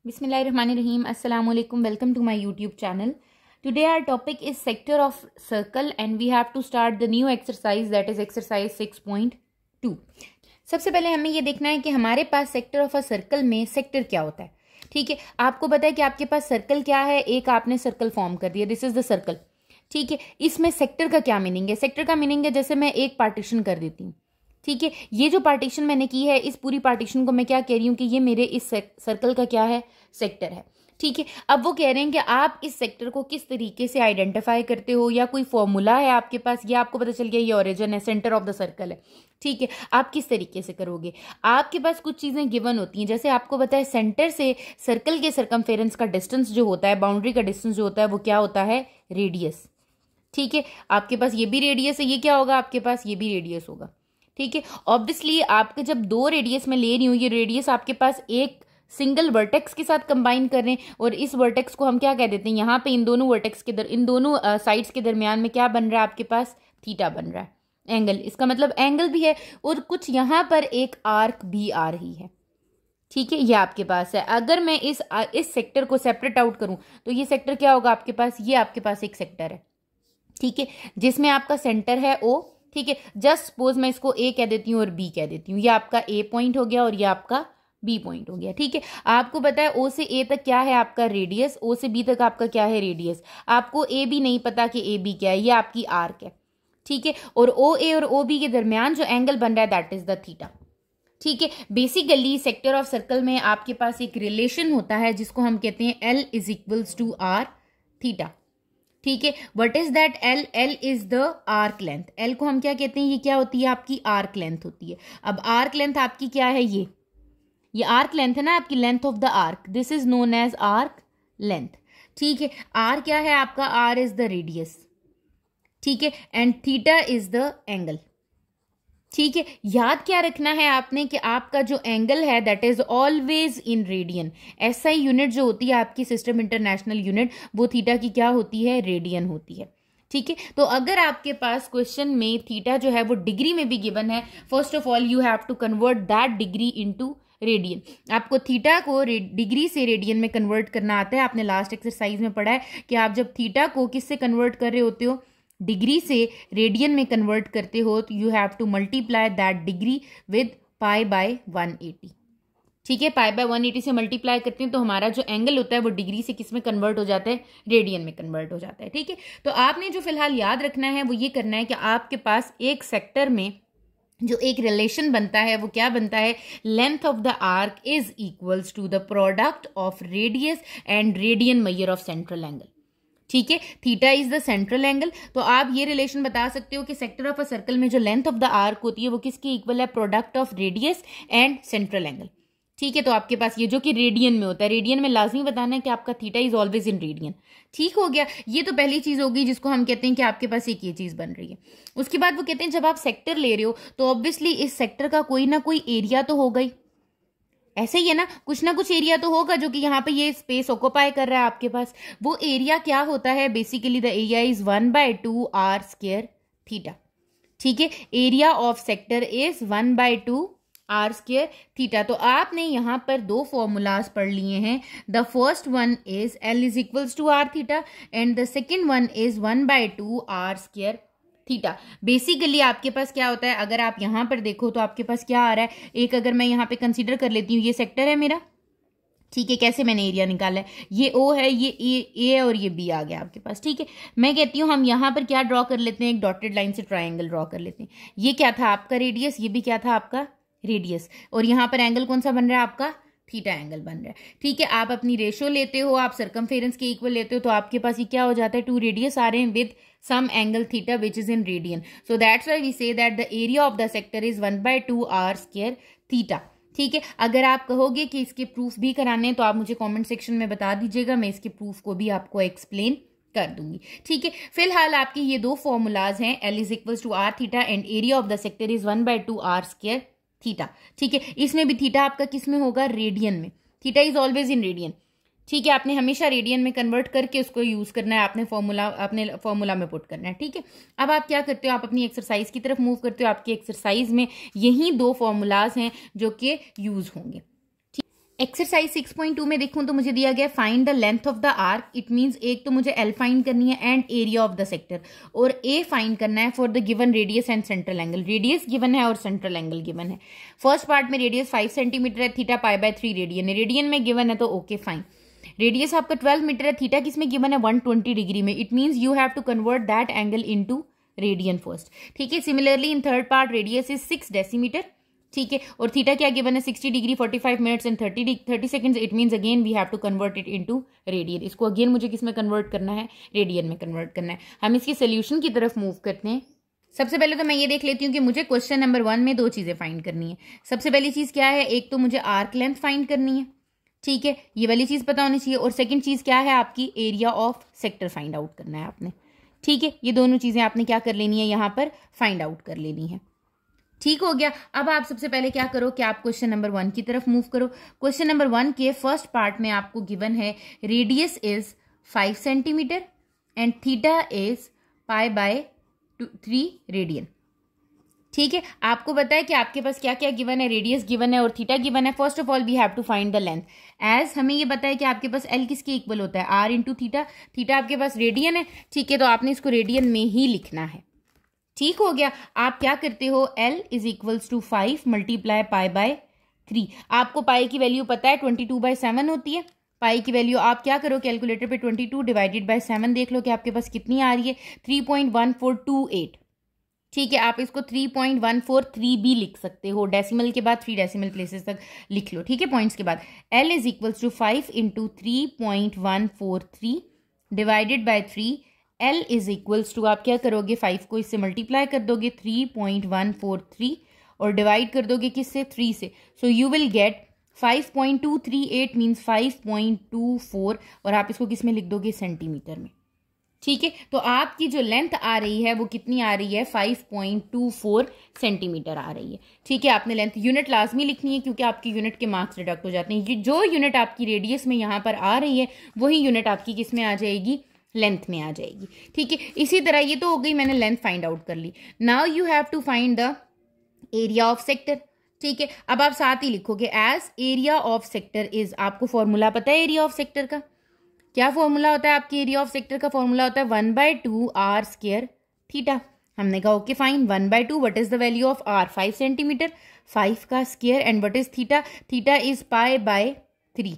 Bismillahirrahmanirrahim. Assalamu alaikum. Welcome to my YouTube channel. Today our topic is sector of circle and we have to start the new exercise, that is exercise 6.2. सबसे पहले हमें ये देखना है कि हमारे पास sector of a circle में sector क्या होता है. ठीक है, आपको पता है कि आपके पास सर्कल क्या है. एक आपने सर्कल फॉर्म कर दिया, दिस इज द सर्कल. ठीक है, इसमें सेक्टर का क्या मीनिंग है. सेक्टर का मीनिंग है जैसे मैं एक पार्टीशन कर देती हूँ. ठीक है, ये जो पार्टीशन मैंने की है, इस पूरी पार्टीशन को मैं क्या कह रही हूँ कि ये मेरे इस सर्कल का क्या है, सेक्टर है. ठीक है, अब वो कह रहे हैं कि आप इस सेक्टर को किस तरीके से आइडेंटिफाई करते हो, या कोई फॉर्मूला है आपके पास, या आपको पता चल गया ये ओरिजिन है, सेंटर ऑफ द सर्कल है. ठीक है, आप किस तरीके से करोगे. आपके पास कुछ चीजें गिवन होती हैं, जैसे आपको पता है सेंटर से सर्कल के सर्कमफेरेंस का डिस्टेंस जो होता है, बाउंड्री का डिस्टेंस जो होता है, वो क्या होता है, रेडियस. ठीक है, आपके पास ये भी रेडियस है, ये क्या होगा, आपके पास ये भी रेडियस होगा. ठीक है, ऑब्वियसली आपके जब दो रेडियस में ले रही हूँ, ये रेडियस आपके पास एक सिंगल वर्टेक्स के साथ कंबाइन कर रहे हैं, और इस वर्टेक्स को हम क्या कह देते हैं, यहाँ पे इन दोनों वर्टेक्स के इन दोनों साइड्स के दरमियान में क्या बन रहा है, आपके पास थीटा बन रहा है, एंगल. इसका मतलब एंगल भी है, और कुछ यहाँ पर एक आर्क भी आ रही है. ठीक है, ये आपके पास है. अगर मैं इस सेक्टर को सेपरेट आउट करूं तो ये सेक्टर क्या होगा आपके पास, ये आपके पास एक सेक्टर है. ठीक है, जिसमें आपका सेंटर है O. ठीक है, जस्ट सपोज मैं इसको A कह देती हूँ और B कह देती हूँ. ये आपका A पॉइंट हो गया और ये आपका B पॉइंट हो गया. ठीक है, आपको पता है O से A तक क्या है आपका रेडियस, O से B तक आपका क्या है रेडियस. आपको A B नहीं पता कि A B क्या है, ये आपकी आर्क है. ठीक है, और OA और OB के दरमियान जो एंगल बन रहा है दैट इज द थीटा. ठीक है, बेसिकली सेक्टर ऑफ सर्कल में आपके पास एक रिलेशन होता है जिसको हम कहते हैं L is equals to R theta. ठीक है, what is that L? L is the arc length. L को हम क्या कहते हैं, ये क्या होती है, आपकी आर्क लेंथ होती है. अब आर्क लेंथ आपकी क्या है, ये आर्क लेंथ है ना, आपकी length of the arc. This is known as arc length. ठीक है, R क्या है आपका, R इज द रेडियस. ठीक है, and theta is the angle. ठीक है, याद क्या रखना है आपने कि आपका जो एंगल है that is always in radian. SI unit जो होती है आपकी सिस्टम इंटरनेशनल यूनिट, वो थीटा की क्या होती है, रेडियन होती है. ठीक है, तो अगर आपके पास क्वेश्चन में थीटा जो है वो डिग्री में भी गिवन है, first of all you have to convert that degree into radian. आपको थीटा को डिग्री से रेडियन में कन्वर्ट करना आता है. आपने लास्ट एक्सरसाइज में पढ़ा है कि आप जब थीटा को किससे कन्वर्ट कर रहे होते हो, डिग्री से रेडियन में कन्वर्ट करते हो, तो you have to multiply that degree with pi by 180. ठीक है, पाई बाय 180 से मल्टीप्लाई करते हैं तो हमारा जो एंगल होता है वो डिग्री से किस में कन्वर्ट हो जाता है, रेडियन में कन्वर्ट हो जाता है. ठीक है, तो आपने जो फिलहाल याद रखना है वो ये करना है कि आपके पास एक सेक्टर में जो एक रिलेशन बनता है वो क्या बनता है, length of the arc is equals to the product of radius and radian measure of central angle. ठीक है, theta is the central angle. तो आप ये रिलेशन बता सकते हो कि सेक्टर ऑफ अ सर्कल में जो लेंथ ऑफ द आर्क होती है वो किसकी इक्वल है, product of radius and central angle. ठीक है, तो आपके पास ये जो कि रेडियन में होता है, रेडियन में लाजमी बताना है कि आपका theta is always in radian. ठीक हो गया, ये तो पहली चीज होगी जिसको हम कहते हैं कि आपके पास एक ये चीज बन रही है. उसके बाद वो कहते हैं जब आप सेक्टर ले रहे हो तो ऑब्वियसली इस सेक्टर का कोई ना कोई एरिया तो होगा ही. ऐसे ही है ना, कुछ ना कुछ एरिया तो होगा जो कि यहाँ पे ये स्पेस ऑक्यूपाई कर रहा है आपके पास. वो एरिया क्या होता है, basically the area is 1/2 R square theta. ठीक है, area of sector is 1/2 R square theta. तो आपने यहाँ पर दो फॉर्मूलाज पढ़ लिए हैं. The first one is L is equals to R theta and the second one is 1/2 R square theta. Basically आपके पास क्या होता है, अगर आप यहां पर देखो तो आपके पास क्या आ रहा है, एक अगर मैं यहां पे कंसीडर कर लेती हूँ, ये सेक्टर है मेरा. ठीक है, कैसे मैंने एरिया निकाला है, ये O है, ये A है और ये B आ गया आपके पास. ठीक है, मैं कहती हूँ हम यहां पर क्या ड्रॉ कर लेते हैं, एक डॉटेड लाइन से ट्राइंगल ड्रॉ कर लेते हैं. ये क्या था आपका रेडियस, ये भी क्या था आपका रेडियस, और यहां पर एंगल कौन सा बन रहा है आपका, थीटा एंगल बन रहा है. ठीक है, आप अपनी रेशियो लेते हो, आप सर्कमफेरेंस के इक्वल लेते हो, तो आपके पास ये क्या हो जाता है, टू रेडियस आ रहे हैं with some angle theta which is in radian. So that's why we say that the area of the sector is 1/2 R square theta. ठीक है, अगर आप कहोगे कि इसके प्रूफ भी कराने हैं तो आप मुझे कमेंट सेक्शन में बता दीजिएगा, मैं इसके प्रूफ को भी आपको एक्सप्लेन कर दूंगी. ठीक है, फिलहाल आपकी ये दो फॉर्मूलाज हैं, L is equals to R theta and area of the sector is 1/2 R square theta. ठीक है, इसमें भी थीटा आपका किस में होगा, रेडियन में. Theta is always in radian. ठीक है, आपने हमेशा रेडियन में कन्वर्ट करके उसको यूज करना है, अपने फॉर्मूला में पुट करना है. ठीक है, अब आप क्या करते हो, आप अपनी एक्सरसाइज की तरफ मूव करते हो. आपकी एक्सरसाइज में यही दो फॉर्मूलाज हैं जो कि यूज होंगे. एक्सरसाइज 6.2 में देखूं तो मुझे दिया गया find the length of the arc. It means एक तो मुझे एल फाइंड करनी है and area of the sector, और ए फाइंड करना है for the given radius and central angle. Radius given है और सेंट्रल एंगल गिवन है। फर्स्ट पार्ट में रेडियस 5 सेंटीमीटर है, थीटा π/3 रेडियन है। रेडियन में गिवन है तो ओके फाइन। रेडियस आपका 12 मीटर है, थीटा किसमें गिवन है 120 डिग्री में। It means you have to convert that angle into radian first. ठीक है। Similarly in third part radius is 6 decimetre. ठीक है। और थीटा क्या गिवन है 60 degree 45 minutes and 30 seconds. It means again we have to convert it into radian. इसको again मुझे किस में कन्वर्ट करना है, रेडियन में कन्वर्ट करना है। हम इसके सोल्यूशन की तरफ मूव करते हैं। सबसे पहले तो मैं ये देख लेती हूँ कि मुझे क्वेश्चन नंबर 1 में 2 चीजें फाइंड करनी है। सबसे पहली चीज क्या है, एक तो मुझे आर्क लेंथ फाइंड करनी है। ठीक है, ये वाली चीज पता होनी चाहिए। और सेकंड चीज क्या है, आपकी area of sector find out करना है आपने। ठीक है, ये दोनों चीजें आपने क्या कर लेनी है, यहां पर फाइंड आउट कर लेनी है। ठीक हो गया। अब आप सबसे पहले क्या करो कि आप क्वेश्चन नंबर 1 की तरफ मूव करो। क्वेश्चन नंबर 1 के फर्स्ट पार्ट में आपको गिवन है radius is 5 centimetre and theta is π/3 radian. ठीक है, आपको पता है कि आपके पास क्या क्या गिवन है, रेडियस गिवन है और थीटा गिवन है। First of all we have to find the length. As हमें ये पता है कि आपके पास एल किसके इक्वल होता है, आर इंटू थीटा। थीटा आपके पास रेडियन है। ठीक है, तो आपने इसको रेडियन में ही लिखना है। ठीक हो गया। आप क्या करते हो, L is equals to 5 multiply π/3। आपको पाई की वैल्यू पता है 22/7 होती है। पाई की वैल्यू आप क्या करो, कैलकुलेटर पे 22 डिवाइडेड बाय 7 देख लो कि आपके पास कितनी आ रही है, 3.1428। ठीक है, आप इसको 3.143 भी लिख सकते हो, डेसिमल के बाद 3 डेसिमल प्लेसेस तक लिख लो। ठीक है, पॉइंट्स के बाद L is equals to 5 into 3.143 divided by 3। L is equals to आप क्या करोगे, 5 को इससे मल्टीप्लाई कर दोगे 3.143 और डिवाइड कर दोगे किससे, 3 से। सो यू विल गेट 5.238 मीन्स 5.24 और आप इसको किस में लिख दोगे, सेंटीमीटर में। ठीक है, तो आपकी जो लेंथ आ रही है वो कितनी आ रही है, 5.24 सेंटीमीटर आ रही है। ठीक है, आपने लेंथ यूनिट लाजमी लिखनी है क्योंकि आपकी यूनिट के मार्क्स डिडक्ट हो जाते हैं। जो यूनिट आपकी रेडियस में यहाँ पर आ रही है वही यूनिट आपकी किस में आ जाएगी, लेंथ में आ जाएगी। ठीक है, इसी तरह ये तो हो गई, मैंने लेंथ फाइंड आउट कर ली। Now you have to find the area of sector. ठीक है, अब आप साथ ही लिखोगे as area of sector is, आपको फॉर्मूला पता है एरिया ऑफ सेक्टर का, क्या फॉर्मूला होता है आपकी एरिया ऑफ सेक्टर का, फॉर्मूला होता है 1/2 r स्क्वायर थीटा। हमने कहा okay fine, 1/2 what is the value of r, 5 centimetre, 5 का square and what is theta, theta is π/3।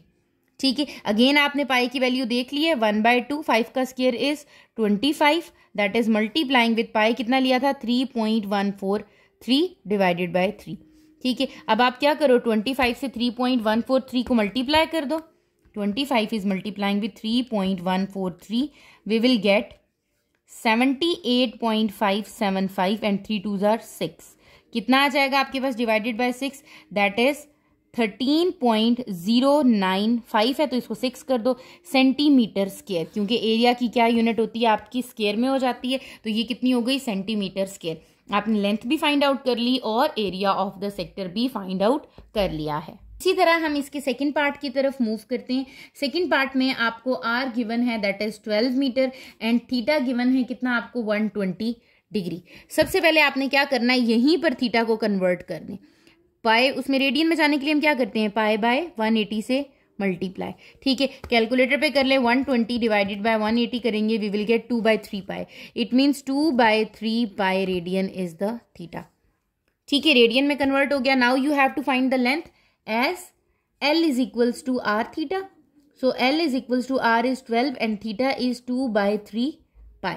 ठीक है, अगेन आपने पाई की वैल्यू देख ली है, 1/2, 5 का square is 25, that is multiplying with pi कितना लिया था, 3.143 डिवाइडेड बाय 3। ठीक है, अब आप क्या करो, 25 से 3.143 को मल्टीप्लाई कर दो। 25 is multiplying with 3.143. We will get 78.575 and 3 2s are 6. कितना आ जाएगा आपके पास डिवाइडेड बाय 6, दैट इज 13.095 है, तो इसको 6 कर दो सेंटीमीटर स्क्वायर, क्योंकि एरिया की क्या यूनिट होती है आपकी, स्क्वायर में हो जाती है। तो ये कितनी हो गई, सेंटीमीटर स्क्वायर। आपने लेंथ भी फाइंड आउट कर ली और एरिया ऑफ द सेक्टर भी फाइंड आउट कर लिया है। इसी तरह हम इसके सेकंड पार्ट की तरफ मूव करते हैं। सेकंड पार्ट में आपको आर गिवन है that is 12 metre and theta given है कितना आपको 120 डिग्री। सबसे पहले आपने क्या करना है, यहीं पर थीटा को कन्वर्ट करने, पाई उसमें रेडियन में जाने के लिए हम क्या करते हैं, π/180 से मल्टीप्लाई। ठीक है, कैलकुलेटर पे कर ले, 120 डिवाइडेड बाय 180 करेंगे, we will get 2/3 pi. It means 2/3 pi radian is the theta. ठीक है, रेडियन में कन्वर्ट हो गया। Now you have to find the length as L is equals to r theta. So L is equals to r is 12 and theta is 2/3 pi.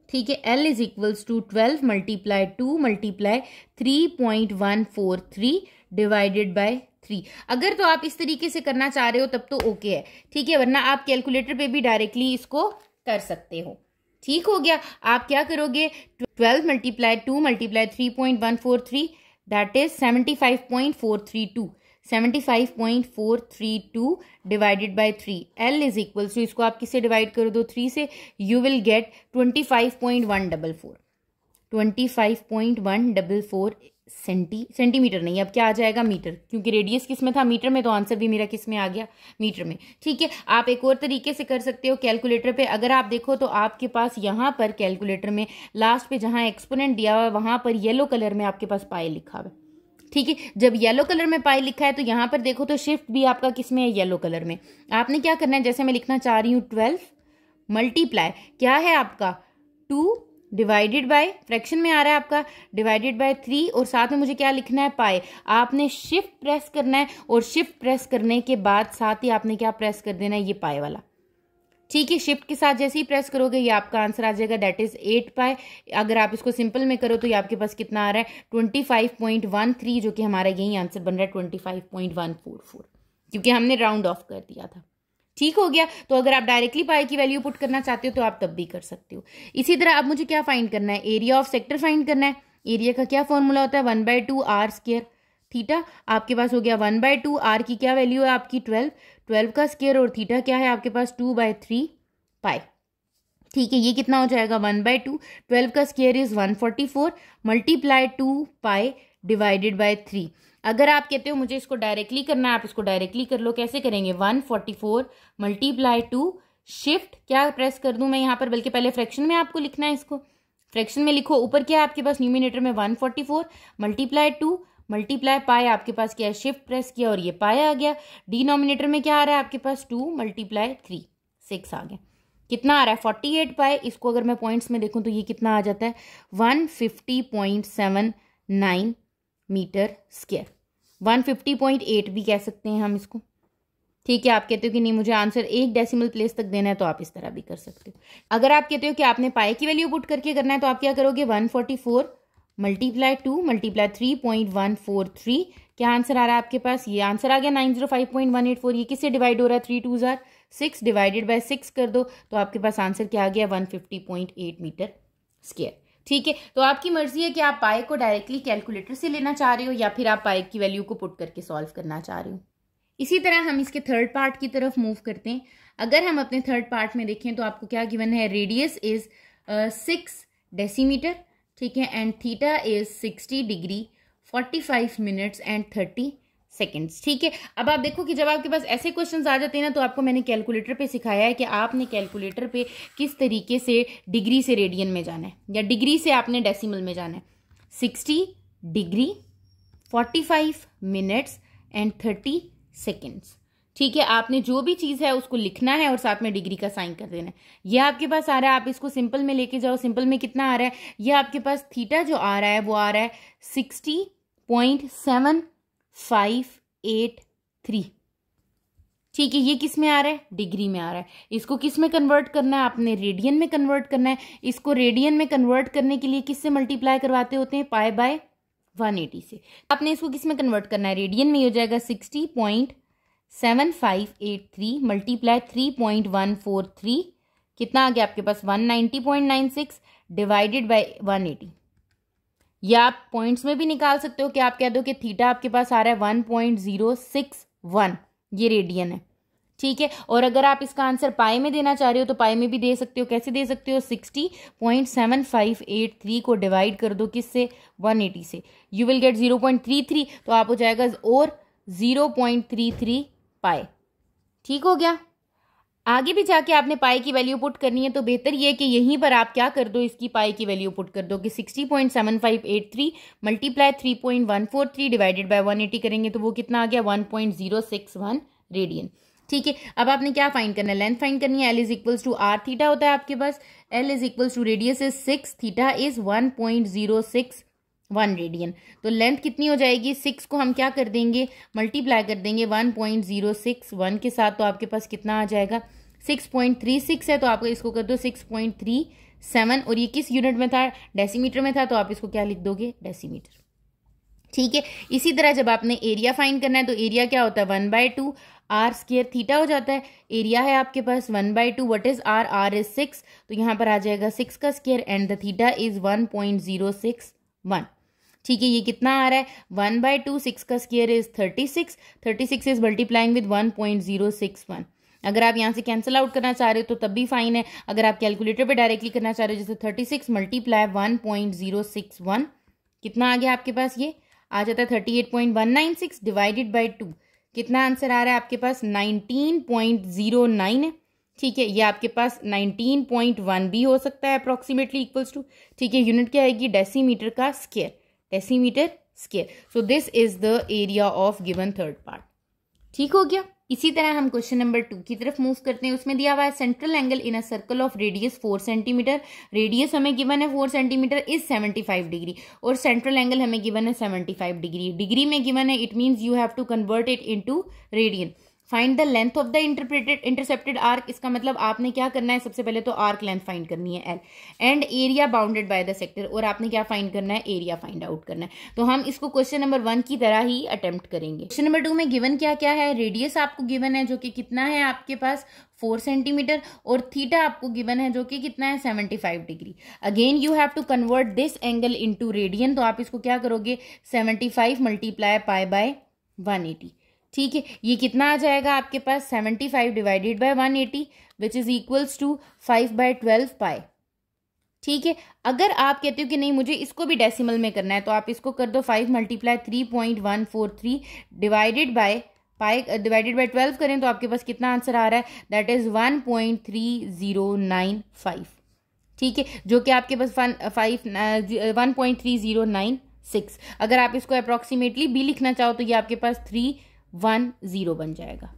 ठीक है, L is equals to 12 multiply 2 multiply 3.143 divided by 3। अगर तो आप इस तरीके से करना चाह रहे हो तब तो ओके है। ठीक है, वरना आप कैलकुलेटर पे भी डायरेक्टली इसको कर सकते हो। ठीक हो गया, आप क्या करोगे, 12 multiply 2 multiply 3.143 that is 75.432 75.432 divided by 3। L is equal to, इसको आप किससे डिवाइड कर दो, 3 से, यू विल गेट 25.144 25.144 सेंटीमीटर नहीं, अब क्या आ जाएगा, मीटर, क्योंकि रेडियस किस में था, मीटर में, तो आंसर भी मेरा किस में आ गया, मीटर में। ठीक है, आप एक और तरीके से कर सकते हो कैलकुलेटर पे। अगर आप देखो तो आपके पास यहाँ पर कैलकुलेटर में लास्ट पे जहाँ एक्सपोनेंट दिया हुआ है वहां पर येलो कलर में आपके पास पाई लिखा हुआ है। ठीक है, जब येलो कलर में पाई लिखा है तो यहाँ पर देखो तो शिफ्ट भी आपका किस में है, येलो कलर में। आपने क्या करना है, जैसे मैं लिखना चाह रही हूँ 12 मल्टीप्लाई क्या है आपका 2 डिवाइडेड बाय, फ्रैक्शन में आ रहा है आपका, डिवाइडेड बाय 3 और साथ में मुझे क्या लिखना है पाई। आपने शिफ्ट प्रेस करना है और शिफ्ट प्रेस करने के बाद साथ ही आपने क्या प्रेस कर देना है, ये पाई वाला। ठीक है, शिफ्ट के साथ जैसे ही प्रेस करोगे ये आपका आंसर आ जाएगा, दैट इज 8 पाई। अगर आप इसको सिंपल में करो तो ये आपके पास कितना आ रहा है 25.13, जो कि हमारा यही आंसर बन रहा है 25.144, क्योंकि हमने राउंड ऑफ कर दिया था। ठीक हो गया। तो अगर आप डायरेक्टली पाई की वैल्यू पुट करना चाहते हो तो आप तब भी कर सकते हो। इसी तरह अब मुझे क्या फाइंड करना है, एरिया ऑफ सेक्टर फाइंड करना है। एरिया का क्या फॉर्मूला होता है, 1/2 आर स्क्वायर थीटा। आपके पास हो गया 1/2, आर की क्या वैल्यू है आपकी 12 का स्क्वायर, और थीटा क्या है आपके पास 2/3 पाई। ठीक है, ये कितना हो जाएगा 1/2, 12 का square is 144 multiply 2 pi divided by 3। अगर आप कहते हो मुझे इसको डायरेक्टली करना है, आप इसको डायरेक्टली कर लो। कैसे करेंगे, 144 मल्टीप्लाई 2, शिफ्ट क्या प्रेस कर दूं मैं यहाँ पर, बल्कि पहले फ्रैक्शन में आपको लिखना है, इसको फ्रैक्शन में लिखो। ऊपर क्या है आपके पास, न्यूमिनेटर में 144 मल्टीप्लाई 2 मल्टीप्लाई पाई, आपके पास क्या है, शिफ्ट प्रेस किया और ये पाई आ गया। डिनोमिनेटर में क्या आ रहा है आपके पास, 2 मल्टीप्लाई 3 6 आ गया। कितना आ रहा है 48 पाई। इसको अगर मैं पॉइंट्स में देखूं तो ये कितना आ जाता है 150.79 मीटर स्क्वायर, 150.8 भी कह सकते हैं हम इसको। ठीक है, आप कहते हो कि नहीं मुझे आंसर एक डेसिमल प्लेस तक देना है तो आप इस तरह भी कर सकते हो। अगर आप कहते हो कि आपने पाई की वैल्यू पुट करके करना है तो आप क्या करोगे, 144 मल्टीप्लाई 2 मल्टीप्लाई 3.143। क्या आंसर आ रहा है आपके पास, ये आंसर आ गया 905.184। ये किससे डिवाइड हो रहा है, 3 2 जार 6 डिवाइडेड बाय 6 कर दो तो आपके पास आंसर क्या आ गया 150.8 मीटर स्क्वायर। ठीक है, तो आपकी मर्जी है कि आप पाई को डायरेक्टली कैलकुलेटर से लेना चाह रहे हो या फिर आप पाई की वैल्यू को पुट करके सॉल्व करना चाह रहे हो। इसी तरह हम इसके थर्ड पार्ट की तरफ मूव करते हैं। अगर हम अपने थर्ड पार्ट में देखें तो आपको क्या गिवन है, रेडियस इज 6 डेसीमीटर, ठीक है, and theta is 60 degree 45 minutes and 30 seconds. ठीक है, अब आप देखो कि जब आपके पास ऐसे क्वेश्चंस आ जाते हैं ना तो आपको मैंने कैलकुलेटर पे सिखाया है कि आपने कैलकुलेटर पे किस तरीके से डिग्री से रेडियन में जाना है या डिग्री से आपने डेसिमल में जाना है। 60 डिग्री 45 मिनट्स एंड 30 सेकेंड्स। ठीक है, आपने जो भी चीज़ है उसको लिखना है और साथ में डिग्री का साइन कर देना है। ये आपके पास आ रहा है, आप इसको सिंपल में लेके जाओ। सिंपल में कितना आ रहा है, ये आपके पास थीटा जो आ रहा है वो आ रहा है 60.7583। ठीक है, ये किस में आ रहा है, डिग्री में आ रहा है। इसको किस में कन्वर्ट करना है, आपने रेडियन में कन्वर्ट करना है। इसको रेडियन में कन्वर्ट करने के लिए किससे मल्टीप्लाई करवाते होते हैं, पाई बाय 180 से। आपने इसको किस में कन्वर्ट करना है, रेडियन में हो जाएगा 60.7583 मल्टीप्लाई 3.143, कितना आ गया आपके पास 190.96 डिवाइडेड बाय 180। या आप पॉइंट्स में भी निकाल सकते हो कि आप कह दो कि थीटा आपके पास आ रहा है 1.061, ये रेडियन है। ठीक है, और अगर आप इसका आंसर पाई में देना चाह रहे हो तो पाई में भी दे सकते हो। कैसे दे सकते हो, 60.7583 को डिवाइड कर दो किससे, 180 से, यू विल गेट 0.33, तो आप हो जाएगा और 0.33 पाई। ठीक हो गया। आगे भी जाके आपने पाई की वैल्यू पुट करनी है तो बेहतर ये है कि यहीं पर आप क्या कर दो, इसकी पाई की वैल्यू पुट कर दो कि 60.7583 मल्टीप्लाई 3.143 डिवाइडेड बाय 180 करेंगे तो वो कितना आ गया 1.061 रेडियन। ठीक है, अब आपने क्या फाइंड करना है, लेंथ फाइंड करनी है। L is equals to R theta होता है आपके पास, L is equals to radius is 6, theta is 1.061 radian. तो लेंथ कितनी हो जाएगी, 6 को हम क्या कर देंगे, मल्टीप्लाई कर देंगे 1.061 के साथ, तो आपके पास कितना आ जाएगा 6.36 है। तो आप इसको कर दो 6.37, और ये किस यूनिट में था, डेसीमीटर में था, तो आप इसको क्या लिख दोगे, डेसीमीटर। ठीक है, इसी तरह जब आपने एरिया फाइंड करना है तो एरिया क्या होता है 1/2 आर स्क्वायर थीटा हो जाता है। एरिया है आपके पास 1/2, what is R, R is 6, तो यहाँ पर आ जाएगा 6 का square and the theta is 1.061। ठीक है, ये कितना आ रहा है 1/2, 6 का square is 36 is multiplying with 1.061। अगर आप यहाँ से कैंसिल आउट करना चाह रहे हो तो तब भी फाइन है। अगर आप कैलकुलेटर पे डायरेक्टली करना चाह रहे हो, जैसे 36 मल्टीप्लाई 1.061, कितना आ गया आपके पास, ये आ जाता है 38.196 डिवाइडेड बाय 2। कितना आंसर आ रहा है आपके पास 19.09 है। ठीक है, ये आपके पास 19.1 भी हो सकता है अप्रोक्सीमेटली इक्वल्स टू। ठीक है, यूनिट क्या आएगी, डेसीमीटर का square, decimetre square. So this is the area of given third part. ठीक हो गया। इसी तरह हम क्वेश्चन नंबर 2 की तरफ मूव करते हैं। उसमें दिया हुआ है central angle in a circle of radius 4 centimetre. Radius हमें गिवन है 4 सेंटीमीटर इज 75 डिग्री और सेंट्रल एंगल हमें गिवन है 75 डिग्री। डिग्री में गिवन है, it means you have to convert it into radian. Find the length of the intercepted arc. इसका मतलब आपने क्या करना है, सबसे पहले तो आर्क लेंथ फाइंड करनी है L, and area bounded by the sector, और आपने क्या फाइंड करना है, एरिया फाइंड आउट करना है। तो हम इसको क्वेश्चन नंबर 1 की तरह ही अटेम्प्ट करेंगे। क्वेश्चन नंबर 2 में गिवन क्या क्या है, रेडियस आपको गिवन है जो कि कितना है आपके पास 4 सेंटीमीटर, और थीटा आपको गिवन है जो कि कितना है 75 degree. Again you have to convert this angle into radian. तो आप इसको क्या करोगे, 75 मल्टीप्लाई पाई बाय 180। ठीक है, ये कितना आ जाएगा आपके पास, 75 divided by 180 which is equals to 5/12 pi. ठीक है, अगर आप कहते हो कि नहीं मुझे इसको भी डेसिमल में करना है तो आप इसको कर दो 5 multiply 3.143 divided by pi divided by 12 करें तो आपके पास कितना आंसर आ रहा है, दैट इज 1.3095। ठीक है, जो कि आपके पास 1.3096। अगर आप इसको अप्रोक्सीमेटली भी लिखना चाहो तो ये आपके पास 310 बन जाएगा।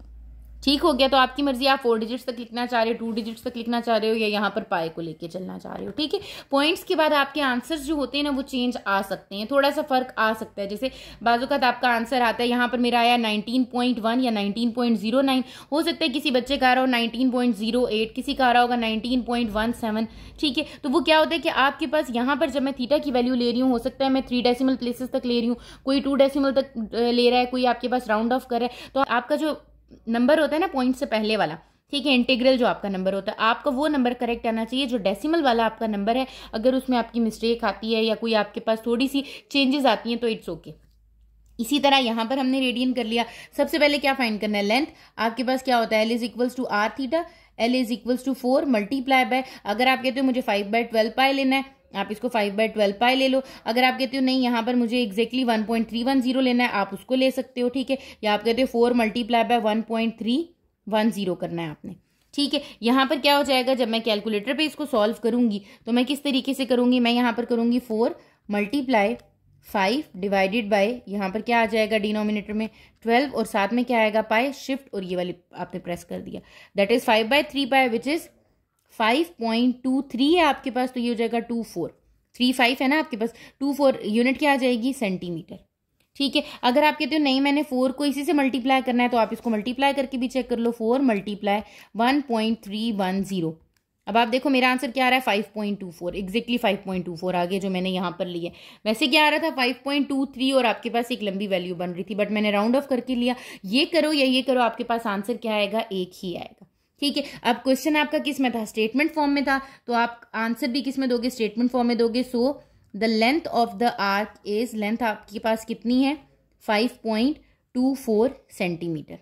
ठीक हो गया। तो आपकी मर्जी, आप 4 डिजिट्स तक लिखना चाह रहे हो, 2 डिजिट्स तक लिखना चाह रहे हो, या यहाँ पर पाई को लेके चलना चाह रहे हो। ठीक है, पॉइंट्स के बाद आपके आंसर्स जो होते हैं ना वो चेंज आ सकते हैं, थोड़ा सा फर्क आ सकता है। जैसे बाज़-औक़ात आपका आंसर आता है, यहाँ पर मेरा आया 19.1 या 19.09, हो सकता है किसी बच्चे का आ रहा हो 19.08, किसी का आ रहा होगा 19.17। ठीक है, तो वो क्या होता है कि आपके पास यहाँ पर जब मैं थीटा की वैल्यू ले रही हूँ, हो सकता है मैं 3 डेसिमल प्लेसेस तक ले रही हूँ, कोई 2 डेसिमल तक ले रहा है, कोई आपके पास राउंड ऑफ कर रहा है। तो आपका जो नंबर होता है ना पॉइंट से पहले वाला, ठीक है, इंटीग्रल जो आपका नंबर होता है, आपका वो नंबर करेक्ट आना चाहिए। जो डेसिमल वाला आपका नंबर है, अगर उसमें आपकी मिस्टेक आती है या कोई आपके पास थोड़ी सी चेंजेस आती हैं तो इट्स ओके। इसी तरह यहां पर हमने रेडियन कर लिया। सबसे पहले क्या फाइंड करना है, लेंथ। आपके पास क्या होता है, L is equals to R theta, L is equals to 4 multiply by, अगर आप कहते हो मुझे 5/12 पाई लेना है, आप इसको 5/12 पाई ले लो। अगर आप कहते हो नहीं यहाँ पर मुझे एग्जैक्टली 1.310 लेना है, आप उसको ले सकते हो। ठीक है, या आप कहते हो 4 मल्टीप्लाई बाय 1.310 करना है आपने। ठीक है, यहाँ पर क्या हो जाएगा, जब मैं कैलकुलेटर पे इसको सॉल्व करूंगी तो मैं किस तरीके से करूंगी, मैं यहाँ पर करूंगी 4 मल्टीप्लाई 5 डिवाइडेड बाय, यहाँ पर क्या आ जाएगा डिनोमिनेटर में 12, और साथ में क्या आएगा पाई, शिफ्ट और ये वाली आपने प्रेस कर दिया, that is 5/3 pi which is 5.23 है आपके पास, तो ये हो जाएगा 2435 है ना आपके पास, 24 यूनिट क्या आ जाएगी, सेंटीमीटर। ठीक है, अगर आप कहते हो नहीं मैंने 4 को इसी से मल्टीप्लाई करना है तो आप इसको मल्टीप्लाई करके भी चेक कर लो, 4 मल्टीप्लाई 1.310। अब आप देखो मेरा आंसर क्या आ रहा है, 5.24, एग्जैक्टली 5.24 आ गया जो मैंने यहाँ पर लिया। वैसे क्या आ रहा था 5.23 और आपके पास एक लंबी वैल्यू बन रही थी, बट मैंने राउंड ऑफ करके लिया। ये करो या ये करो, आपके पास आंसर क्या आएगा, एक ही आएगा। ठीक है, अब क्वेश्चन आपका किस में था, स्टेटमेंट फॉर्म में था, तो आप आंसर भी किस में दोगे, स्टेटमेंट फॉर्म में दोगे। So the length of the arc is, length आपके पास कितनी है, 5.24 सेंटीमीटर।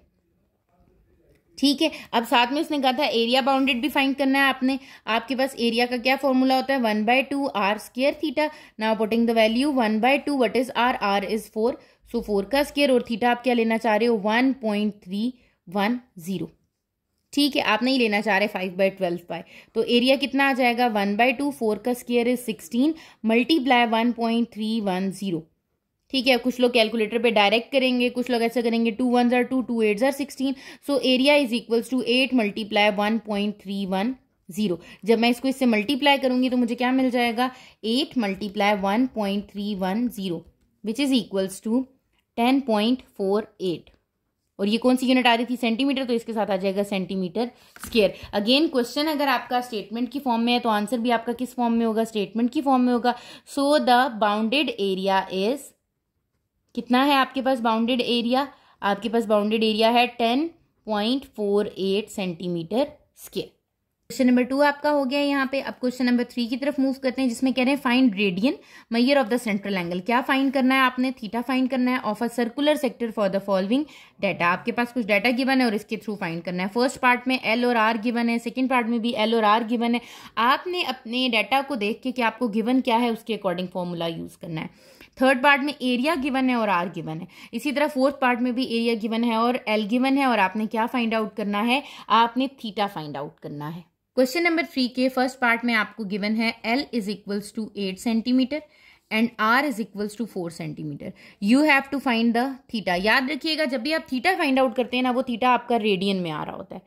ठीक है, अब साथ में उसने कहा था एरिया बाउंडेड भी फाइंड करना है आपने। आपके पास एरिया का क्या फॉर्मूला होता है, 1/2 R square theta. Now putting the value 1/2, what is R, R is 4, so 4 का स्क्वायर, और थीटा आप क्या लेना चाह रहे हो, 1.310। ठीक है, आप नहीं लेना चाह रहे 5/12 पाई, तो एरिया कितना आ जाएगा, 1/2, 4 का स्क्वायर इज 16 मल्टीप्लाई 1.310। ठीक है, कुछ लोग कैलकुलेटर पे डायरेक्ट करेंगे, कुछ लोग ऐसा करेंगे 2 1s are 2, 2 8s are 16, so area is equals to 8 multiply 1.310। जब मैं इसको इससे मल्टीप्लाई करूंगी तो मुझे क्या मिल जाएगा, 8 multiply 1.310 which is equals to 10.48, और ये कौन सी यूनिट आ रही थी, सेंटीमीटर, तो इसके साथ आ जाएगा सेंटीमीटर स्क्वायर। अगेन क्वेश्चन अगर आपका स्टेटमेंट की फॉर्म में है तो आंसर भी आपका किस फॉर्म में होगा, स्टेटमेंट की फॉर्म में होगा। So the bounded area is, कितना है आपके पास बाउंडेड एरिया, आपके पास बाउंडेड एरिया है 10.48 सेंटीमीटर स्क्वायर। क्वेश्चन नंबर 2 आपका हो गया यहाँ पे। अब क्वेश्चन नंबर 3 की तरफ मूव करते हैं, जिसमें कह रहे हैं find radian measure of the central angle. क्या फाइंड करना है आपने, थीटा फाइंड करना है of a circular sector for the following data. आपके पास कुछ डाटा गिवन है और इसके थ्रू फाइंड करना है। फर्स्ट पार्ट में एल और आर गिवन है, सेकंड पार्ट में भी एल और आर गिवन है। आपने अपने डाटा को देख के कि आपको गिवन क्या है उसके अकॉर्डिंग फॉर्मूला यूज करना है। थर्ड पार्ट में एरिया गिवन है और आर गिवन है। इसी तरह फोर्थ पार्ट में भी एरिया गिवन है और एल गिवन है, और आपने क्या फाइंड आउट करना है, आपने थीटा फाइंड आउट करना है। क्वेश्चन नंबर 3 के फर्स्ट पार्ट में आपको गिवन है L is equals to 8 centimetre, and R is equals to 4 centimetre. You have to find the theta. याद रखिएगा जब भी आप थीटा फाइंड आउट करते हैं ना, वो थीटा आपका रेडियन में आ रहा होता है,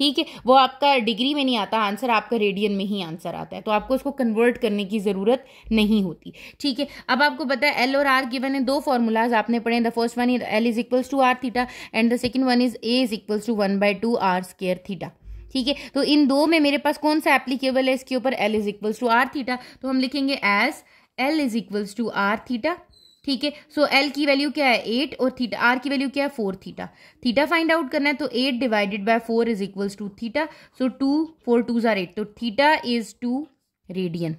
ठीक है, वो आपका डिग्री में नहीं आता आंसर, आपका रेडियन में ही आंसर आता है, तो आपको उसको कन्वर्ट करने की जरूरत नहीं होती, ठीक है। अब आपको पता है एल और आर गिवन है, दो फॉर्मूलाज आपने पढ़े। The first one is L is equals to R theta and the second one is A is equals to 1/2 R square theta, ठीक है। तो इन दो में मेरे पास कौन सा एप्लीकेबल है इसके ऊपर, L is equals to R theta, तो हम लिखेंगे as L is equals to R theta, ठीक है। सो एल की वैल्यू क्या है 8 और थीटा आर की वैल्यू क्या है 4 थीटा। थीटा फाइंड आउट करना है तो 8 divided by 4 is equals to theta. So 2 4 2s are 8, तो थीटा इज 2 रेडियन।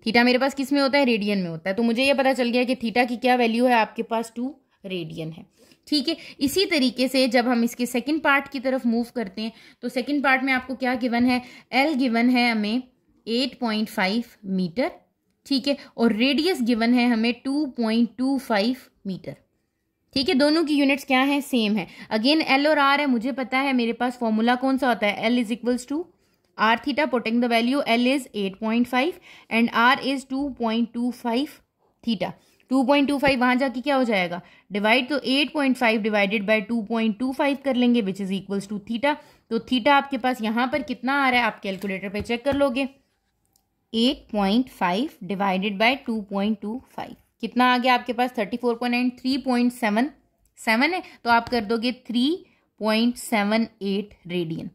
थीटा मेरे पास किस में होता है, रेडियन में होता है, तो मुझे ये पता चल गया कि थीटा की क्या वैल्यू है, आपके पास 2 रेडियन है, ठीक है। इसी तरीके से जब हम इसके सेकंड पार्ट की तरफ मूव करते हैं तो सेकंड पार्ट में आपको क्या गिवन है, एल गिवन है हमें 8.5 मीटर, ठीक है, और रेडियस गिवन है हमें 2.25 मीटर, ठीक है। दोनों की यूनिट्स क्या है, सेम है। अगेन एल और आर है, मुझे पता है मेरे पास फॉर्मूला कौन सा होता है, L is equals to R theta, putting the value L is 8.5 and R is 2.25 theta. 2.25 वहां जाके क्या हो जाएगा, डिवाइड, तो 8.5 डिवाइडेड बाय 2.25 कर लेंगे which is equals to theta. तो थीटा आपके पास यहां पर कितना आ रहा है, आप कैलकुलेटर पे चेक कर लोगे, 8.5 डिवाइडेड बाय 2.25 कितना आ गया आपके पास, 34.9, 3.77 है, तो आप कर दोगे 3.78 रेडियन।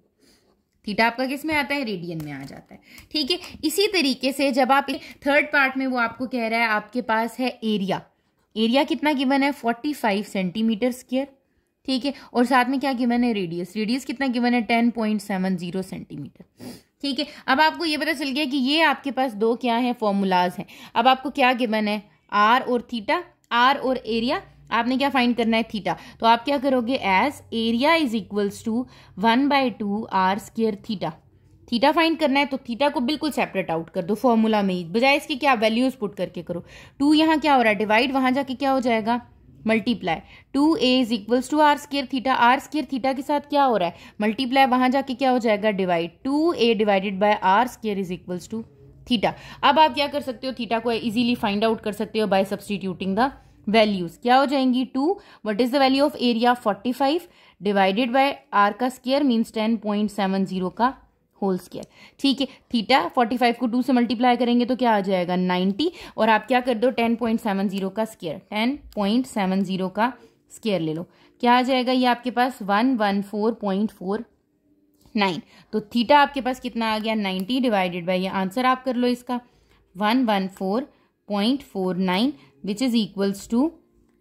थीटा आपका किस में आता है, रेडियन में आ जाता है, ठीक है। इसी तरीके से जब आप थर्ड पार्ट में वो आपको कह रहा है आपके पास है एरिया, एरिया कितना गिवन है 45 सेंटीमीटर स्क्वायर, ठीक है, और साथ में क्या गिवन है, रेडियस, रेडियस कितना गिवन है 10.70 सेंटीमीटर, ठीक है। अब आपको ये पता चल गया कि ये आपके पास दो क्या है, फॉर्मूलाज हैं। अब आपको क्या गिवन है, आर और थीटा, आर और एरिया, आपने क्या फाइंड करना है, थीटा, तो आप क्या करोगे, as area is equals to 1/2 R square theta. Theta find करना है तो थीटा को बिल्कुल सेपरेट आउट कर दो फॉर्मूला में ही, बजाय इसके क्या वैल्यूज पुट करके करो। 2 यहाँ क्या हो रहा है, डिवाइड, वहां जाके क्या हो जाएगा, multiply, 2a is equals to R square theta, R square theta के साथ क्या हो रहा है, मल्टीप्लाई, वहां जाके क्या हो जाएगा, divide, 2a divided by R square is equals to theta. अब आप क्या कर सकते हो, थीटा को इजीली फाइंड आउट कर सकते हो बाय सब्सटीट्यूटिंग द वैल्यूज। क्या हो जाएंगी, 2 what is the value of area 45 divided by R का स्क्वायर मींस 10.70 का होल स्क्वायर, ठीक है। थीटा 45 को 2 से मल्टीप्लाई करेंगे तो क्या आ जाएगा 90, और आप क्या कर दो 10.70 का स्क्वायर, 10.70 का स्क्वायर ले लो, क्या आ जाएगा ये आपके पास 114.49। तो थीटा आपके पास कितना आ गया 90 डिवाइडेड बाय, ये आंसर आप कर लो इसका 114.49 विच इज इक्वल्स टू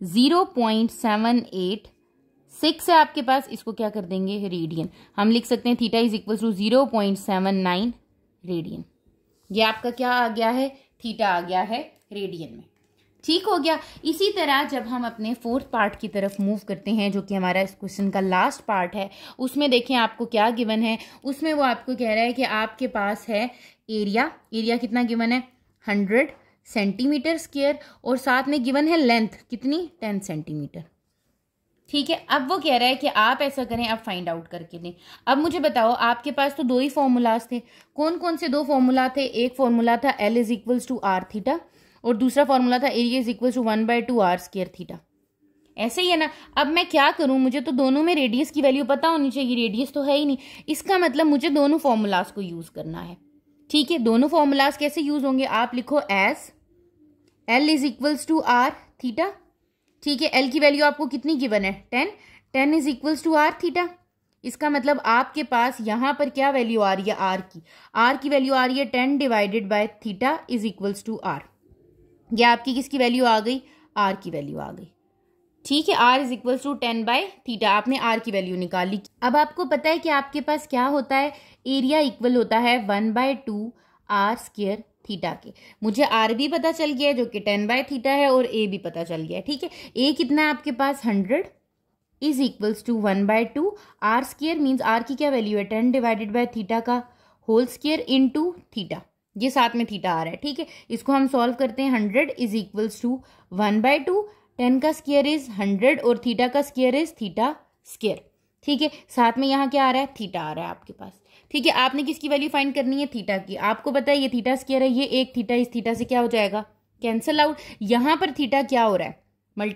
0.786 है आपके पास, इसको क्या कर देंगे रेडियन, हम लिख सकते हैं theta is equals to 0.79 radian. ये आपका क्या आ गया है, थीटा आ गया है रेडियन में, ठीक हो गया। इसी तरह जब हम अपने फोर्थ पार्ट की तरफ मूव करते हैं जो कि हमारा इस क्वेश्चन का लास्ट पार्ट है, उसमें देखें आपको क्या गिवन है, उसमें वो आपको कह रहा है कि आपके पास है एरिया, एरिया कितना गिवन है 100 सेंटीमीटर स्क्वायर, और साथ में गिवन है लेंथ कितनी 10 सेंटीमीटर, ठीक है। अब वो कह रहा है कि आप ऐसा करें, आप फाइंड आउट करके दें। अब मुझे बताओ आपके पास तो 2 ही फॉर्मूलाज थे, कौन कौन से 2 फॉर्मूला थे, एक फॉर्मूला था L is equals to R theta और दूसरा फॉर्मूला था area is equals to 1/2 R square theta, ऐसे ही है ना। अब मैं क्या करूं, मुझे तो दोनों में रेडियस की वैल्यू पता होनी चाहिए, रेडियस तो है ही नहीं, इसका मतलब मुझे दोनों फॉर्मूलाज को यूज करना है, ठीक है। दोनों फॉर्मूलाज कैसे यूज होंगे, आप लिखो as L is equals to R theta, ठीक है। एल की वैल्यू आपको कितनी गिवन है 10 is equals to R theta, इसका मतलब आपके पास यहां पर क्या वैल्यू आ रही है, आर की वैल्यू आ रही है 10 divided by theta is equals to R. ये आपकी किसकी वैल्यू आ गई, आर की वैल्यू आ गई, ठीक है। R is equals to 10 by theta, आपने आर की वैल्यू निकाली। अब आपको पता है कि आपके पास क्या होता है, एरिया इक्वल होता है 1/2 आर स्क्वायर थीटा के। मुझे आर भी पता चल गया जो कि 10 बाय थीटा है, और ए भी पता चल गया, ठीक है। ए कितना है आपके पास 100 is equals to 1/2 R square means R की क्या वैल्यू है 10 डिवाइडेड बाय थीटा का होल स्क्वायर इनटू थीटा, ये साथ में थीटा आ रहा है, ठीक है। इसको हम सॉल्व करते हैं, 100 इज इक्वल्स टू 1/2, 10 का स्क्वायर इज 100 और थीटा का स्क्वायर इज थीटा स्क्वायर, ठीक है। साथ में यहाँ क्या आ रहा है, थीटा आ रहा है आपके पास, ठीक है। आपने किसकी वैल्यू फाइंड करनी है, थीटा की। आपको पता है ये थीटा स्क्वायर है, ये एक थीटा इस थीटा से क्या हो जाएगा कैंसल आउट। यहाँ पर थीटा क्या हो रहा है,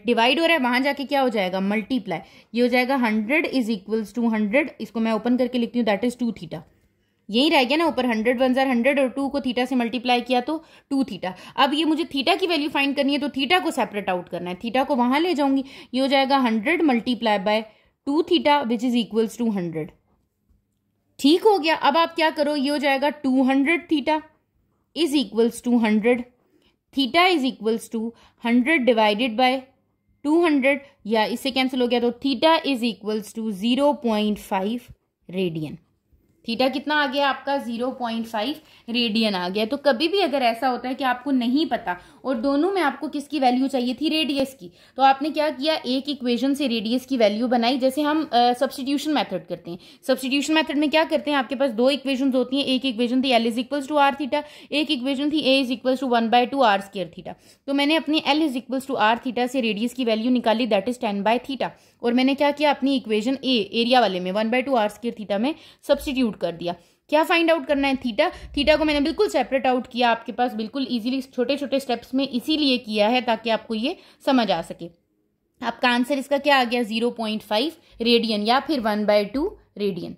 डिवाइड हो रहा है, वहां जाके क्या हो जाएगा, मल्टीप्लाई। ये हो जाएगा 100 इज इक्वल्स टू 100, इसको मैं ओपन करके लिखती हूँ, दैट इज 2 थीटा। यही रह गया ना ऊपर, 100 1 100 और 2 को थीटा से मल्टीप्लाई किया तो 2 थीटा। अब ये मुझे थीटा की वैल्यू फाइंड करनी है, तो थीटा को सेपरेट आउट करना है, थीटा को वहां ले जाऊंगी। ये हो जाएगा 100 multiply by 2 theta which is equals to 100। ठीक हो गया। अब आप क्या करो, ये हो जाएगा 200 theta is equals to 100, theta is equals to 100 divided by 200, या इससे कैंसिल हो गया, तो theta is equals to 0.5 radian. Theta कितना आ गया आपका, 0.5 रेडियन आ गया। तो कभी भी अगर ऐसा होता है कि आपको नहीं पता और दोनों में आपको किसकी वैल्यू चाहिए थी, रेडियस की, तो आपने क्या किया, एक इक्वेशन से रेडियस की वैल्यू बनाई। जैसे हम सब्स्टिट्यूशन मेथड करते हैं, सब्स्टिट्यूशन मेथड में क्या करते हैं, आपके पास दो इक्वेशन होती हैं, एक इक्वेशन थी L is equals to R theta, एक इक्वेशन थी A is equals to 1/2 R square theta. तो मैंने अपनी L is equals to R theta से रेडियस की वैल्यू निकाली, दैट इज 10/थीटा, और मैंने क्या किया, अपनी इक्वेशन A एरिया वाले में 1/2 आर स्क्वायर थीटा में सब्स्टिट्यूट कर दिया। क्या फाइंड आउट करना है, थीटा। थीटा को मैंने बिल्कुल सेपरेट आउट किया आपके पास, बिल्कुल इजीली छोटे छोटे स्टेप्स में इसीलिए किया है ताकि आपको ये समझ आ सके। आपका आंसर इसका क्या आ गया, 0.5 रेडियन या फिर 1/2 रेडियन।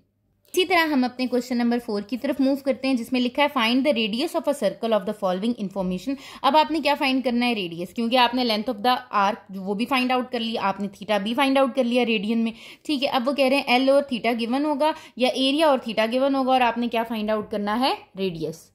इसी तरह हम अपने क्वेश्चन नंबर 4 की तरफ मूव करते हैं, जिसमें लिखा है find the radius of a circle of the following information. अब आपने क्या फाइंड करना है, रेडियस, क्योंकि आपने लेंथ ऑफ द आर्क वो भी फाइंड आउट कर लिया, आपने थीटा भी फाइंड आउट कर लिया रेडियन में। ठीक है, अब वो कह रहे हैं एल और थीटा गिवन होगा या एरिया और थीटा गिवन होगा, और आपने क्या फाइंड आउट करना है, रेडियस।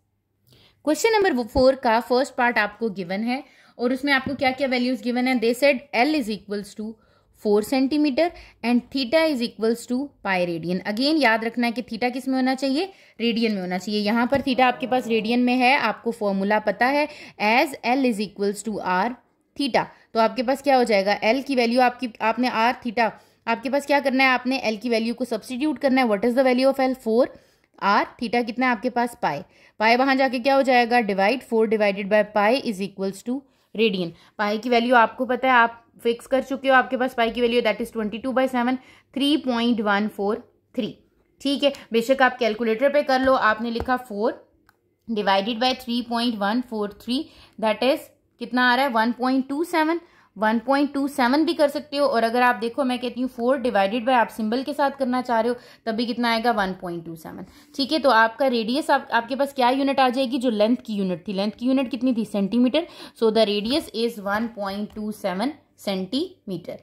क्वेश्चन नंबर 4 का फर्स्ट पार्ट आपको गिवन है और उसमें आपको क्या क्या वैल्यूज गिवन है। They said L is equals to 4 centimetre and theta is equals to pi radian. Again याद रखना है कि थीटा किस में होना चाहिए, रेडियन में होना चाहिए। यहाँ पर थीटा आपके पास रेडियन में है, आपको फॉर्मूला पता है, as L is equals to R theta. तो आपके पास क्या हो जाएगा, एल की वैल्यू आपने आर थीटा, आपके पास क्या करना है, आपने एल की वैल्यू को सब्सटीट्यूट करना है। What is the value of L, 4, R theta कितना है आपके पास, पाई। पाई वहां जाके क्या हो जाएगा, divide 4 divided by pi is equals to radian. Pi की वैल्यू आपको पता है, आप फिक्स कर चुके हो, आपके पास पाई की वैल्यू दैट इज 22/7, 3.143। ठीक है, बेशक आप कैलकुलेटर पे कर लो। आपने लिखा 4 डिवाइडेड बाय 3.143, दैट इज कितना आ रहा है, 1.27। 1.27 भी कर सकते हो, और अगर आप देखो मैं कहती हूँ 4 डिवाइडेड बाय, आप सिंबल के साथ करना चाह रहे हो, तब भी कितना आएगा, 1.27। ठीक है, तो आपका रेडियस आपके पास क्या यूनिट आ जाएगी, जो लेंथ की यूनिट थी, लेंथ की यूनिट कितनी थी, centimetre. So the radius is 1.27 centimetre.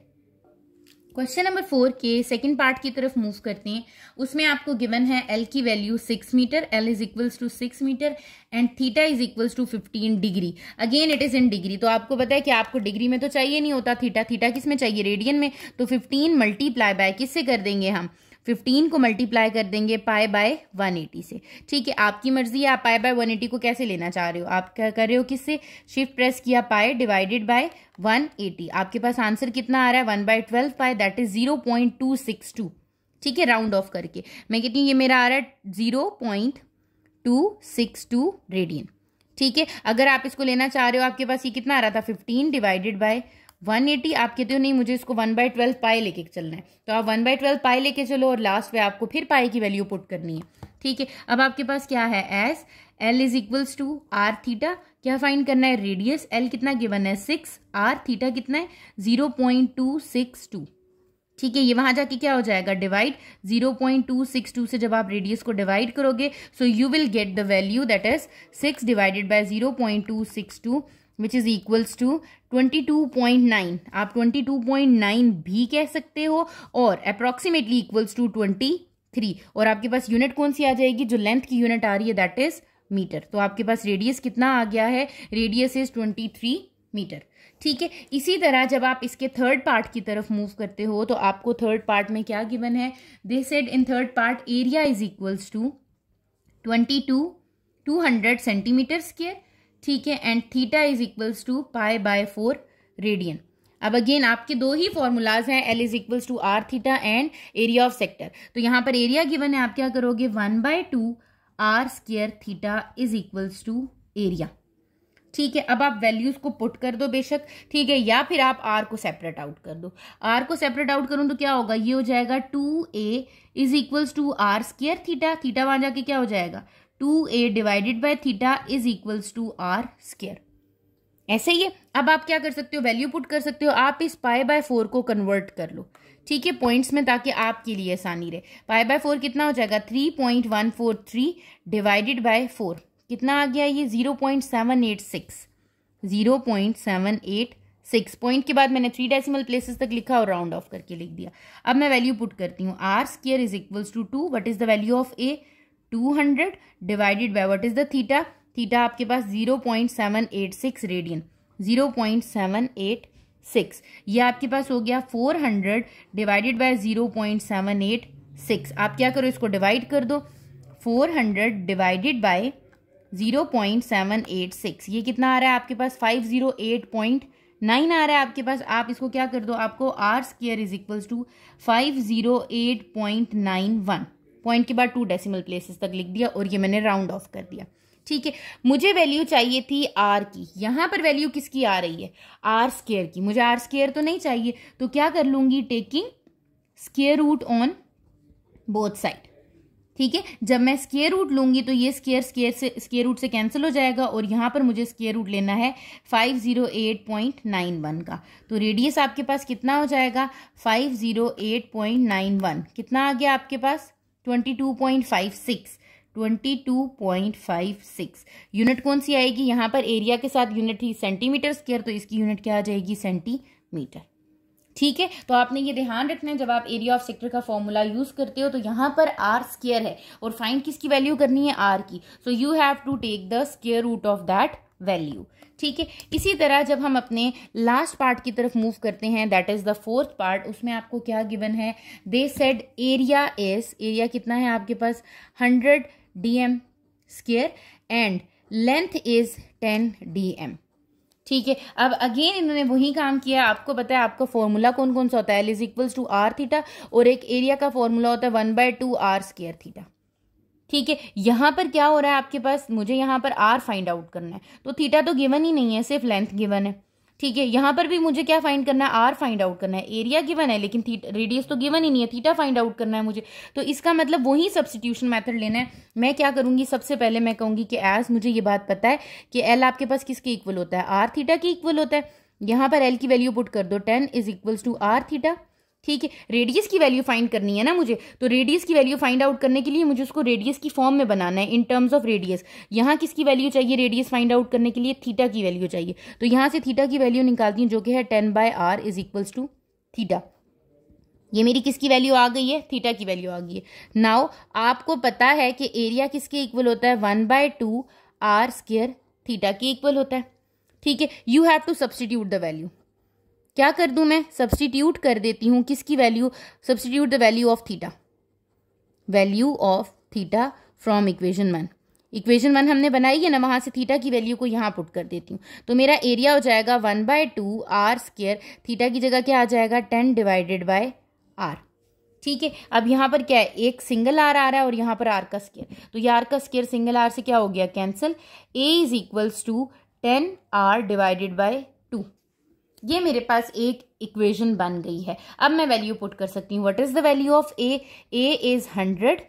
Question number 4 के सेकंड पार्ट की तरफ मूव करते हैं। उसमें आपको गिवन है एल की value 6 metre, L is equals to 6 metre and theta is equals to 15 degree. Again it is in degree, तो आपको पता है कि आपको डिग्री में तो चाहिए नहीं होता थीटा, थीटा किस में चाहिए, रेडियन में। तो 15 मल्टीप्लाई बाय किससे कर देंगे हम, 15 को मल्टीप्लाई कर देंगे पाई बाय 180 से। ठीक है, आपकी मर्जी है, आप पाई बाय 180 को कैसे लेना चाह रहे हो, आप क्या कर रहे हो, किससे, शिफ्ट प्रेस किया, पाई डिवाइडेड बाय 180। आपके पास आंसर कितना आ रहा है, 1/12 पाई, दैट इज 0.262। ठीक है, राउंड ऑफ करके मैं कहती हूँ ये मेरा आ रहा है 0.262 रेडियन। ठीक है, अगर आप इसको लेना चाह रहे हो, आपके पास ये कितना आ रहा था, 15 डिवाइडेड बाय 180। आप कहते हो नहीं मुझे इसको 1/12 पाई लेके चलना है, तो आप 1/12 पाई लेके चलो और लास्ट में आपको फिर पाई की वैल्यू पुट करनी है। ठीक है, अब आपके पास क्या है, as L is equals to R theta, क्या फाइंड करना है, रेडियस। एल कितना गिवन है 6, आर थीटा कितना है 0.262। ठीक है, ये वहां जाके क्या हो जाएगा, डिवाइड 0.262 से जब आप रेडियस को डिवाइड करोगे, so you will get the value that is 6 divided by 0.262 which is equals to 22.9। आप 22.9 भी कह सकते हो, और अप्रोक्सीमेटली इक्वल्स टू 23। और आपके पास यूनिट कौन सी आ जाएगी, जो लेंथ की यूनिट आ रही है, दैट इज मीटर। तो आपके पास रेडियस कितना आ गया है, रेडियस इज 23 मीटर। ठीक है, इसी तरह जब आप इसके थर्ड पार्ट की तरफ मूव करते हो, तो आपको थर्ड पार्ट में क्या गिवन है, they said in third part area is equals to 200 centimetre square. ठीक है, and theta is equals to pi by 4 radian. अब अगेन आपके दो ही फॉर्मूलाज हैं, L is equals to R theta and area of sector. तो यहां पर एरिया गिवन है, आप क्या करोगे, 1/2 R square theta is equals to area. ठीक है, अब आप वैल्यूज को पुट कर दो बेशक, ठीक है, या फिर आप आर को सेपरेट आउट कर दो। आर को सेपरेट आउट करूं तो क्या होगा, ये हो जाएगा 2a is equals to R square theta, theta वहां जाके क्या हो जाएगा, 2a divided by theta is equals to R square. ऐसे ही है। अब आप क्या कर सकते हो, वैल्यू पुट कर सकते हो। आप इस π/4 को कन्वर्ट कर लो, ठीक है, पॉइंट्स में, ताकि आपके लिए आसानी रहे। π/4 कितना हो जाएगा, 3.143 डिवाइडेड बाय 4 कितना आ गया, ये 0.786 0.786। पॉइंट के बाद मैंने 3 डेसिमल प्लेसेस तक लिखा और राउंड ऑफ करके लिख दिया। अब मैं वैल्यू पुट करती हूँ, r² is equals to 2, what is the value of a, 200 divided by what is the theta, theta आपके पास 0.786 रेडियन, 0.786। ये आपके पास हो गया 400 डिवाइडेड बाय 0.786। आप क्या करो, इसको डिवाइड कर दो, 400 डिवाइडेड बाय 0.786, ये कितना आ रहा है आपके पास, 508.9 आ रहा है आपके पास। आप इसको क्या कर दो, आपको r² is equals to 508.91, point के बाद 2 डेसिमल प्लेसेस तक लिख दिया और ये मैंने राउंड ऑफ कर दिया, ठीक है। मुझे वैल्यू चाहिए थी r की, यहां पर वैल्यू किसकी आ रही है, r² की। मुझे r² तो नहीं चाहिए, तो क्या कर लूंगी, taking square root on both side, ठीक है। जब मैं स्क्वायर रूट लूंगी तो ये स्क्वायर रूट से कैंसिल हो जाएगा और यहां पर मुझे स्क्वायर रूट लेना है 508.91 का, तो रेडियस आपके पास कितना हो जाएगा, 508.91 कितना आ गया आपके पास, 22.56 22.56। यूनिट कौन सी आएगी, यहां पर एरिया के साथ यूनिट थी सेंटीमीटर स्क्वायर, तो इसकी यूनिट क्या आ जाएगी, सेंटीमीटर, ठीक है। तो आपने ये ध्यान रखना है, जब आप एरिया ऑफ सेक्टर का फॉर्मूला यूज करते हो तो यहां पर r² है और फाइंड किसकी वैल्यू करनी है, r की, so you have to take the square root of that value, ठीक है। इसी तरह जब हम अपने लास्ट पार्ट की तरफ मूव करते हैं, that is the 4th part, उसमें आपको क्या गिवन है, they said area is, area कितना है आपके पास 100 dm square and length is 10 dm, ठीक है। अब अगेन इन्होंने वही काम किया, आपको पता है आपका फॉर्मूला कौन कौन सा होता है, L is equals to r theta, और एक एरिया का फॉर्मूला होता है 1/2 r² थीटा, ठीक है। यहां पर क्या हो रहा है आपके पास, मुझे यहां पर r फाइंड आउट करना है, तो थीटा तो गिवन ही नहीं है, सिर्फ लेंथ गिवन है, ठीक है। यहां पर भी मुझे क्या फाइंड करना है, r फाइंड आउट करना है, एरिया गिवन है लेकिन रेडियस तो गिवन ही नहीं है, थीटा फाइंड आउट करना है मुझे, तो इसका मतलब वही सब्स्टिट्यूशन मेथड लेना है। मैं क्या करूंगी, सबसे पहले मैं कहूंगी कि एज मुझे ये बात पता है कि l आपके पास किसके इक्वल होता है, r थीटा के इक्वल होता है, यहां पर l की वैल्यू पुट कर दो, 10 is equals to r theta, ठीक है। रेडियस की वैल्यू फाइंड करनी है ना मुझे, तो रेडियस की वैल्यू फाइंड आउट करने के लिए मुझे उसको रेडियस की फॉर्म में बनाना है, इन टर्म्स ऑफ रेडियस। यहाँ किसकी वैल्यू चाहिए, रेडियस फाइंड आउट करने के लिए थीटा की वैल्यू चाहिए, तो यहाँ से थीटा की वैल्यू निकालती हूँ जो कि है 10/r is equals to theta. ये मेरी किसकी वैल्यू आ गई है, थीटा की वैल्यू आ गई है। नाउ आपको पता है कि एरिया किसके इक्वल होता है, 1/2 r² थीटा के इक्वल होता है, ठीक है। You have to substitute the value, क्या कर दूं मैं, सब्स्टिट्यूट कर देती हूं किसकी value, substitute the value of theta, value of theta from equation 1। Equation 1 हमने बनाई है ना, वहां से थीटा की वैल्यू को यहां पुट कर देती हूँ, तो मेरा एरिया हो जाएगा 1/2 r², थीटा की जगह क्या आ जाएगा 10 डिवाइडेड बाय r, ठीक है। अब यहाँ पर क्या है, एक सिंगल r आ रहा है और यहाँ पर r का स्क्वायर, तो ये r का स्क्वायर सिंगल r से क्या हो गया, cancel, a is equals to 10r divided by 2, ये मेरे पास एक इक्वेशन बन गई है। अब मैं वैल्यू पुट कर सकती हूँ, what is the value of a, a is 100,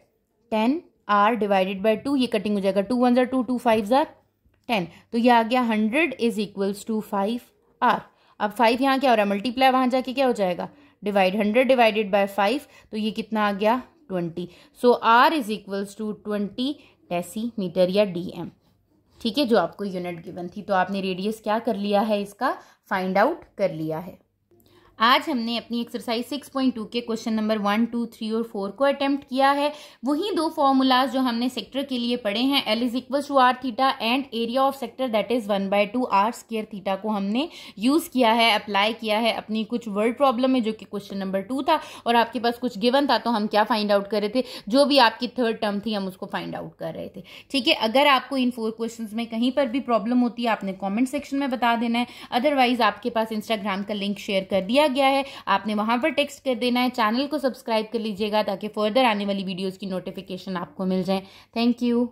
10r divided by 2, ये कटिंग हो जाएगा, 2 1 2, 2 5 10, तो ये आ गया 100 इज इक्वल्स टू 5r। अब 5 यहाँ क्या हो रहा है, मल्टीप्लाई, वहां जाके क्या हो जाएगा, डिवाइड, 100 डिवाइडेड बाय 5, तो ये कितना आ गया 20, so r is equals to 20 decimetre या dm, ठीक है, जो आपको यूनिट गिवन थी। तो आपने रेडियस क्या कर लिया है, इसका फाइंड आउट कर लिया है। आज हमने अपनी एक्सरसाइज 6.2 के क्वेश्चन नंबर 1, 2, 3 और 4 को अटेम्प्ट किया है। वही दो फॉर्मूलाज जो हमने सेक्टर के लिए पढ़े हैं, L is equal to r theta and area of sector that is 1/2 r² theta को हमने यूज किया है, अप्लाई किया है अपनी कुछ वर्ड प्रॉब्लम में जो कि क्वेश्चन नंबर 2 था, और आपके पास कुछ गिवन था तो हम क्या फाइंड आउट कर रहे थे, जो भी आपकी थर्ड टर्म थी हम उसको फाइंड आउट कर रहे थे, ठीक है। अगर आपको इन 4 क्वेश्चन में कहीं पर भी प्रॉब्लम होती है आपने कॉमेंट सेक्शन में बता देना है, अदरवाइज आपके पास इंस्टाग्राम का लिंक शेयर कर दिया गया है, आपने वहां पर टेक्स्ट कर देना है। चैनल को सब्सक्राइब कर लीजिएगा ताकि फर्दर आने वाली वीडियोस की नोटिफिकेशन आपको मिल जाए। Thank you.